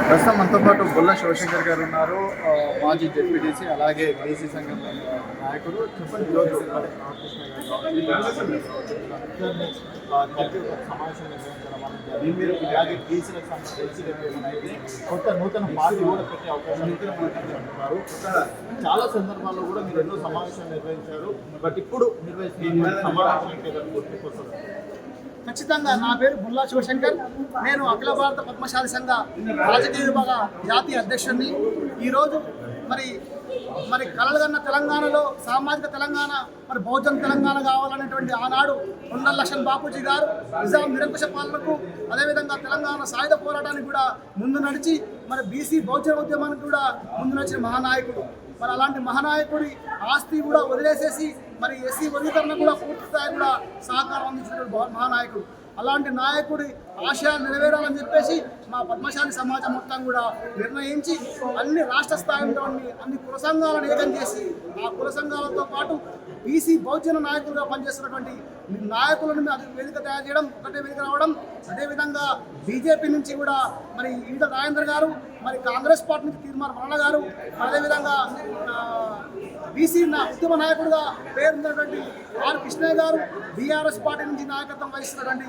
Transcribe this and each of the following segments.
ప్రస్తుతం మనతో పాటు బుల్ల శివశంకర్ గారు ఉన్నారు, మాజీ జెడ్పీటీసీ, అలాగే బీసీ సంఘం నాయకుడు. చెప్పండి, ఈరోజు సమావేశం నిర్వహించడం అలాగే బీసీలకు సంబంధించి కొత్త నూతన పార్టీ కూడా పెట్టే అవకాశం అంటున్నారు. చాలా సందర్భాల్లో కూడా మీరు ఎన్నో సమావేశాలు నిర్వహించారు, బట్ ఇప్పుడు నిర్వహిస్తున్న సమావేశం ఖచ్చితంగా. నా పేరు బుల్లా శివశంకర్. నేను అఖిల భారత పద్మశాలి సంఘ రాజకీయ విభాగ జాతీయ అధ్యక్షుడిని. ఈరోజు మరి కలలుగన్న తెలంగాణలో సామాజిక తెలంగాణ, మరి బహుజన తెలంగాణ కావాలనేటువంటి ఆనాడు కొండల లక్ష్మణ్ బాపూజీ గారు నిజాం నిరంకుశ పాలనకు, అదేవిధంగా తెలంగాణ సాయుధ పోరాటానికి కూడా ముందు నడిచి మరి బీసీ బహుజన ఉద్యమానికి కూడా ముందు నడిచిన మహానాయకుడు. మరి అలాంటి మహానాయకుడి ఆస్తి కూడా వదిలేసేసి మరి ఎస్సీ వర్గీకరణ కూడా పూర్తి స్థాయి కూడా సహకారం అందించినటువంటి మహానాయకుడు. అలాంటి నాయకుడి ఆశయాలు నెరవేరాలని చెప్పేసి మా పద్మశాలి సమాజం మొత్తం కూడా నిర్ణయించి అన్ని రాష్ట్ర స్థాయిలో అన్ని కుల సంఘాలను ఏకం చేసి ఆ కుల సంఘాలతో పాటు బీసీ బహుజన నాయకులుగా పనిచేస్తున్నటువంటి నాయకులను వేదిక తయారు చేయడం, ఒకటే వేదిక రావడం. అదేవిధంగా బీజేపీ నుంచి కూడా మరి ఈట రాజేందర్ గారు, మరి కాంగ్రెస్ పార్టీ నుంచి తీర్మాన మరణ గారు, అదేవిధంగా బీసీ ఉద్యమ నాయకుడిగా పేరున్నటువంటి ఆర్ కృష్ణయ్య గారు, బీఆర్ఎస్ పార్టీ నుంచి నాయకత్వం వహిస్తున్నటువంటి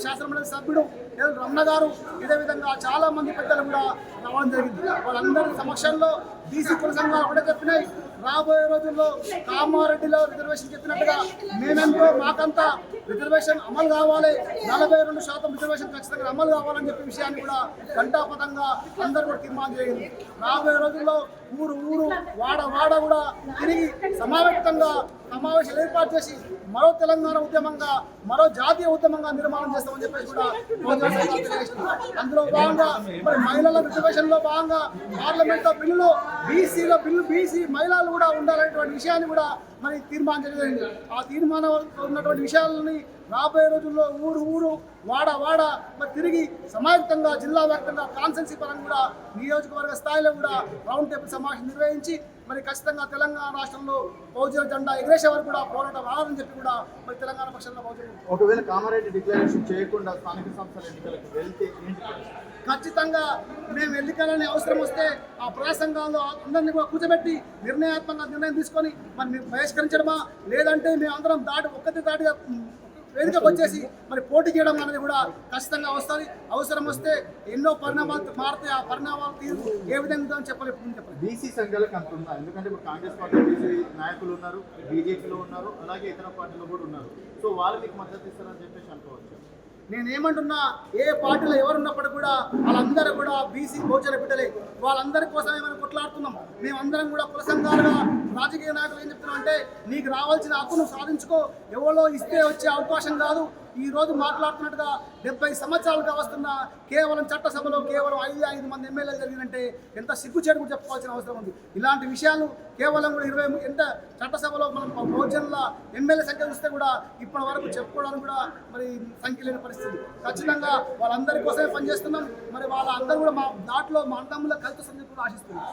శాసనమండలి సభ్యుడు ఎల్ రమణ గారు, ఇదే విధంగా చాలా మంది పెద్దలు కూడా రావడం జరిగింది. వాళ్ళందరి సమక్షంలో బీసీ కుల సంఘాలు ఒకటే చెప్పినాయి, రాబోయే రోజుల్లో కామారెడ్డిలో రిజర్వేషన్ చెప్పినట్టుగా మేమెంతో మాకంతా రిజర్వేషన్ అమలు కావాలి, 42% రిజర్వేషన్ ఖచ్చితంగా అమలు కావాలని చెప్పే విషయాన్ని కూడా ఘంటాపథంగా అందరూ కూడా తీర్మానం జరిగింది. రాబోయే రోజుల్లో ఊరు ఊరు వాడ వాడ కూడా తిరిగి సమావేశాలు ఏర్పాటు చేసి మరో తెలంగాణ ఉద్యమంగా, మరో జాతీయ ఉద్యమంగా నిర్మాణం చేస్తామని చెప్పేసి కూడా అందులో భాగంగా మరి మహిళల రిజర్వేషన్ లో భాగంగా పార్లమెంట్ బిల్లులో బీసీ మహిళలు కూడా ఉండాలనేటువంటి విషయాన్ని కూడా మరి తీర్మానం జరిగింది. ఆ తీర్మానం ఉన్నటువంటి విషయాలని రాబోయే రోజుల్లో ఊరు ఊరు వాడ వాడ మరి తిరిగి సమాయత్తంగా జిల్లా వ్యాప్తంగా కాన్సెన్సీ పరంగా కూడా నియోజకవర్గ స్థాయిలో కూడా రౌండ్ టేబుల్ సమావేశం నిర్వహించి మరి ఖచ్చితంగా తెలంగాణ రాష్ట్రంలో బహుజన జెండా ఎగరేసే వరకు కూడా పోరాటం ఆగాలని చెప్పి కూడా మరి తెలంగాణ పక్షంలో ఒకవేళ కామారెడ్డి డిక్లరేషన్ చేయకుండా స్థానిక సంస్థల ఎన్నికలకు వెళ్తే ఖచ్చితంగా మేము ఎన్నికలని అవసరం వస్తే ఆ ప్రజా సంఘాల్లో అందరినీ కూడా కూర్చోబెట్టి నిర్ణయాత్మకంగా నిర్ణయం తీసుకొని మరి బహిష్కరించడమా, లేదంటే మేము అందరం దాటిగా వేదికకు వచ్చేసి మరి పోటీ చేయడం అనేది కూడా ఖచ్చితంగా వస్తుంది. అవసరం వస్తే ఎన్నో పరిణామాలు మారితే ఆ పరిణామాలు తీరు ఏ విధంగా చెప్పలేదు. బీసీ సంఘాలకు అంత ఉందా? ఎందుకంటే ఇప్పుడు కాంగ్రెస్ పార్టీ బీసీ నాయకులు ఉన్నారు, బీజేపీలో ఉన్నారు, అలాగే ఇతర పార్టీలో కూడా ఉన్నారు. సో వాళ్ళు మీకు మద్దతు ఇస్తారని చెప్పేసి అనుకోవచ్చు. నేనేమంటున్నా, ఏ పార్టీలో ఎవరున్నప్పుడు కూడా వాళ్ళందరూ కూడా బీసీ బహుజన బిడ్డలే. వాళ్ళందరి కోసమే మనం కొట్లాడుతున్నాం. మేమందరం కూడా కుల సంఘాలుగా రాజకీయ నాయకులు ఏం చెప్తున్నాం అంటే, నీకు రావాల్సిన హక్కును సాధించుకో, ఎవరో ఇస్తే వచ్చే అవకాశం కాదు. ఈ రోజు మాట్లాడుతున్నట్టుగా 70 సంవత్సరాలుగా వస్తున్న కేవలం చట్టసభలో కేవలం 5 మంది ఎమ్మెల్యేలు జరిగినంటే ఎంత సిగ్గుచేటు కూడా చెప్పుకోవాల్సిన అవసరం ఉంది. ఇలాంటి విషయాలు కేవలం కూడా 20 ఎంత చట్టసభలో మనం బహుజనుల ఎమ్మెల్యే సంఖ్య చూస్తే కూడా ఇప్పటి వరకు చెప్పుకోవడానికి కూడా మరి సంఖ్య లేని పరిస్థితి. ఖచ్చితంగా వాళ్ళందరి కోసమే పనిచేస్తున్నాం. మరి వాళ్ళందరూ కూడా మా దాంట్లో మా అన్నముల కలిసి కూడా ఆశిస్తున్నాం.